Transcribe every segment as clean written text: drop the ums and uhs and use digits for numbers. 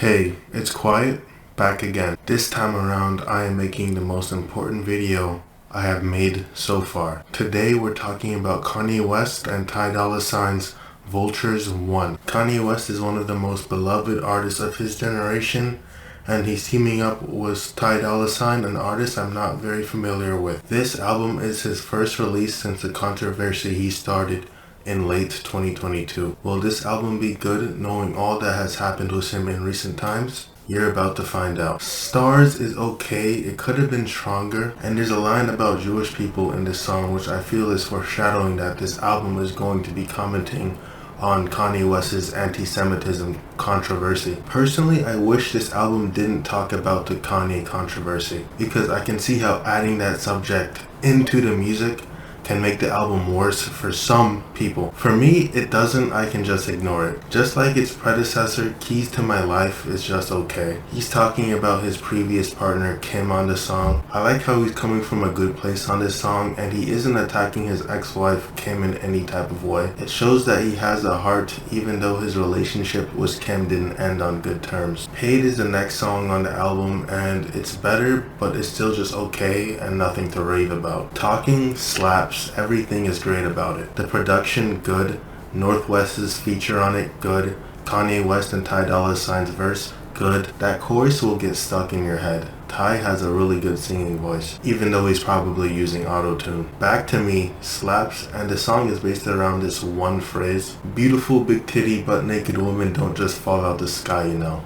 Hey, it's Quiet, back again. This time around, I am making the most important video I have made so far. Today we're talking about Kanye West and Ty Dolla $ign's Vultures 1. Kanye West is one of the most beloved artists of his generation, and he's teaming up with Ty Dolla $ign, an artist I'm not very familiar with. This album is his first release since the controversy he started in late 2022. Will this album be good, knowing all that has happened with him in recent times? You're about to find out. Stars is okay, it could have been stronger, and there's a line about Jewish people in this song which I feel is foreshadowing that this album is going to be commenting on Kanye West's anti-Semitism controversy. Personally, I wish this album didn't talk about the Kanye controversy, because I can see how adding that subject into the music can make the album worse for some people. For me, it doesn't. I can just ignore it. Just like its predecessor, Keys to My Life is just okay. He's talking about his previous partner, Kim, on the song. I like how he's coming from a good place on this song, and he isn't attacking his ex-wife, Kim, in any type of way. It shows that he has a heart, even though his relationship with Kim didn't end on good terms. Paid is the next song on the album, and it's better, but it's still just okay and nothing to rave about. Talking slaps. Everything is great about it. The production, good. Northwest's feature on it, good. Kanye West and Ty Dolla $ign's verse, good. That chorus will get stuck in your head. Ty has a really good singing voice, even though he's probably using auto-tune. Back to Me slaps, and the song is based around this one phrase: beautiful big titty butt naked women don't just fall out the sky, you know.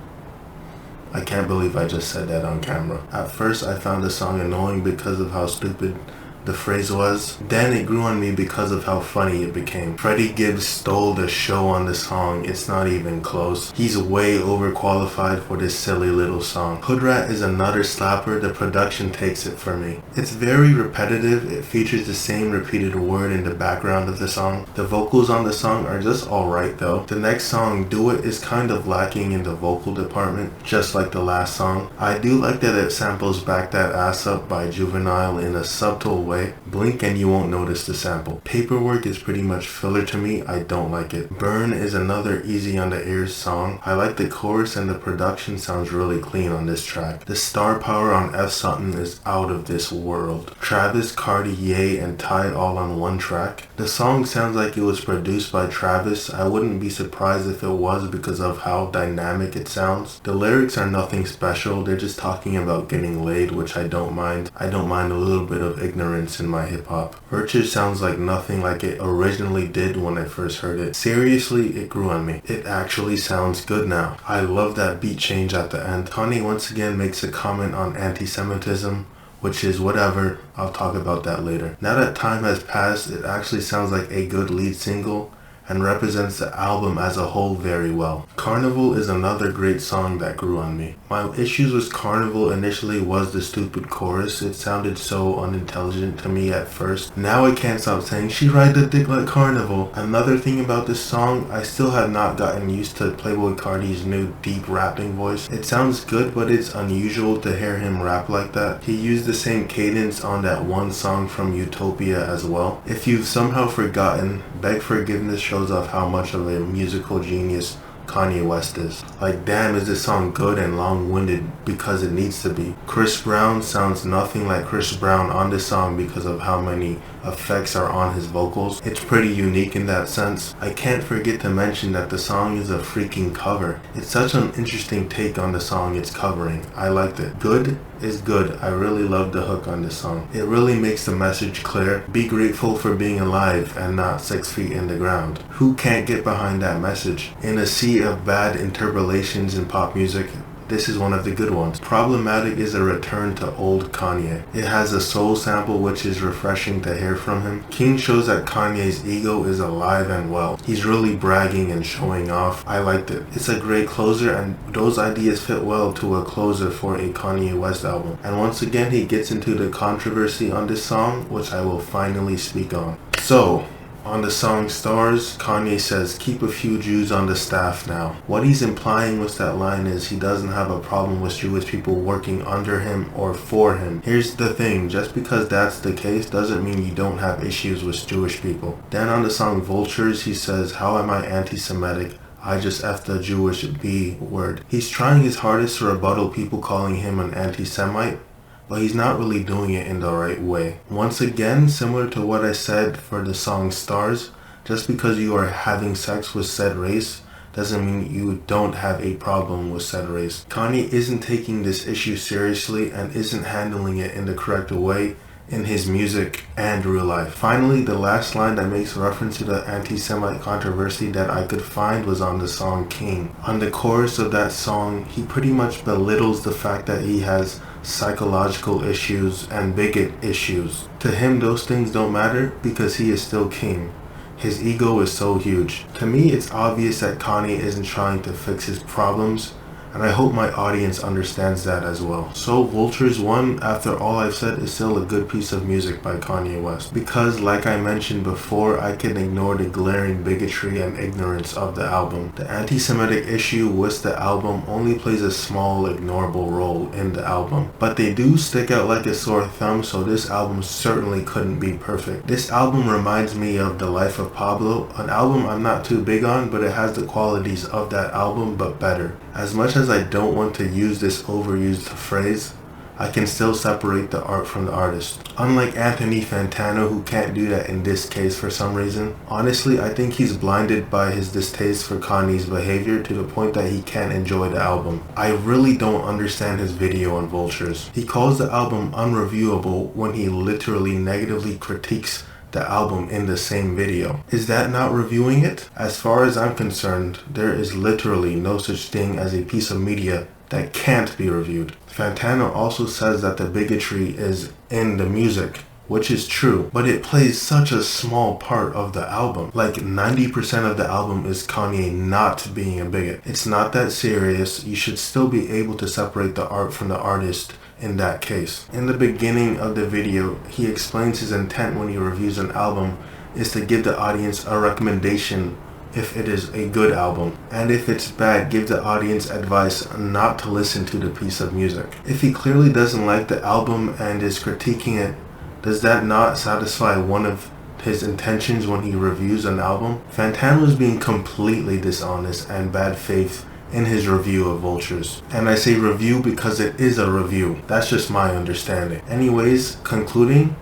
I can't believe I just said that on camera. At first I found the song annoying because of how stupid the phrase was. Then it grew on me because of how funny it became. Freddie Gibbs stole the show on the song. It's not even close. He's way overqualified for this silly little song. Hood Rat is another slapper. The production takes it for me. It's very repetitive. It features the same repeated word in the background of the song. The vocals on the song are just alright though. The next song, Do It, is kind of lacking in the vocal department, just like the last song. I do like that it samples Back That Ass Up by Juvenile in a subtle way. Blink and you won't notice the sample. Paperwork is pretty much filler to me. I don't like it. Burn is another easy on the ears song. I like the chorus and the production sounds really clean on this track. The star power on F Sutton is out of this world. Travis, Cardi, Ye, and Ty all on one track. The song sounds like it was produced by Travis. I wouldn't be surprised if it was because of how dynamic it sounds. The lyrics are nothing special. They're just talking about getting laid, which I don't mind. I don't mind a little bit of ignorance in my hip-hop. Vultures sounds like nothing like it originally did when I first heard it. Seriously, it grew on me. It actually sounds good now. I love that beat change at the end. Kanye once again makes a comment on anti-Semitism, which is whatever. I'll talk about that later. Now that time has passed, it actually sounds like a good lead single and represents the album as a whole very well. Carnival is another great song that grew on me. My issues with Carnival initially was the stupid chorus. It sounded so unintelligent to me at first. Now I can't stop saying, she ride the dick like Carnival. Another thing about this song, I still have not gotten used to Playboi Carti's new deep rapping voice. It sounds good, but it's unusual to hear him rap like that. He used the same cadence on that one song from Utopia as well. If you've somehow forgotten, Beg Forgiveness shows off how much of a musical genius Kanye West is. Like, damn, is this song good and long-winded because it needs to be. Chris Brown sounds nothing like Chris Brown on this song because of how many effects are on his vocals. It's pretty unique in that sense. I can't forget to mention that the song is a freaking cover. It's such an interesting take on the song it's covering. I liked it. Good is good. I really love the hook on this song. It really makes the message clear. Be grateful for being alive and not 6 feet in the ground. Who can't get behind that message? In a sea of bad interpolations in pop music, this is one of the good ones. Problematic is a return to old Kanye. It has a soul sample which is refreshing to hear from him. King shows that Kanye's ego is alive and well. He's really bragging and showing off. I liked it. It's a great closer, and those ideas fit well to a closer for a Kanye West album. And once again, he gets into the controversy on this song, which I will finally speak on. So, on the song Stars, Kanye says, keep a few Jews on the staff now. What he's implying with that line is he doesn't have a problem with Jewish people working under him or for him. Here's the thing, just because that's the case doesn't mean you don't have issues with Jewish people. Then on the song Vultures, he says, how am I anti-Semitic? I just F the Jewish B word. He's trying his hardest to rebuttal people calling him an anti-Semite, but he's not really doing it in the right way. Once again, similar to what I said for the song Stars, just because you are having sex with said race doesn't mean you don't have a problem with said race. Kanye isn't taking this issue seriously and isn't handling it in the correct way in his music and real life. Finally, the last line that makes reference to the anti-Semite controversy that I could find was on the song King. On the chorus of that song, he pretty much belittles the fact that he has psychological issues and bigot issues. To him, those things don't matter because he is still king. His ego is so huge. To me, it's obvious that Kanye isn't trying to fix his problems, and I hope my audience understands that as well. So Vultures 1, after all I've said, is still a good piece of music by Kanye West. Because like I mentioned before, I can ignore the glaring bigotry and ignorance of the album. The anti-Semitic issue with the album only plays a small, ignorable role in the album. But they do stick out like a sore thumb, so this album certainly couldn't be perfect. This album reminds me of The Life of Pablo, an album I'm not too big on, but it has the qualities of that album, but better. As much as I don't want to use this overused phrase, I can still separate the art from the artist. Unlike Anthony Fantano, who can't do that in this case for some reason. Honestly, I think he's blinded by his distaste for Kanye's behavior to the point that he can't enjoy the album. I really don't understand his video on Vultures. He calls the album unreviewable when he literally negatively critiques the album in the same video. Is that not reviewing it? As far as I'm concerned, there is literally no such thing as a piece of media that can't be reviewed. Fantano also says that the bigotry is in the music, which is true, but it plays such a small part of the album. Like 90% of the album is Kanye not being a bigot. It's not that serious. You should still be able to separate the art from the artist in that case. In the beginning of the video, he explains his intent when he reviews an album is to give the audience a recommendation if it is a good album, and if it's bad, give the audience advice not to listen to the piece of music. If he clearly doesn't like the album and is critiquing it, does that not satisfy one of his intentions when he reviews an album? Fantano is being completely dishonest and bad faith in his review of Vultures. And I say review because it is a review. That's just my understanding. Anyways, concluding,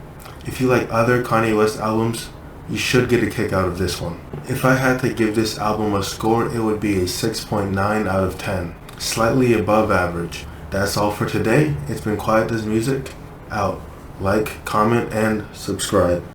if you like other Kanye West albums, you should get a kick out of this one. If I had to give this album a score, it would be a 6.9 out of 10. Slightly above average. That's all for today. It's been Quiet as Music. Out. Like, comment, and subscribe.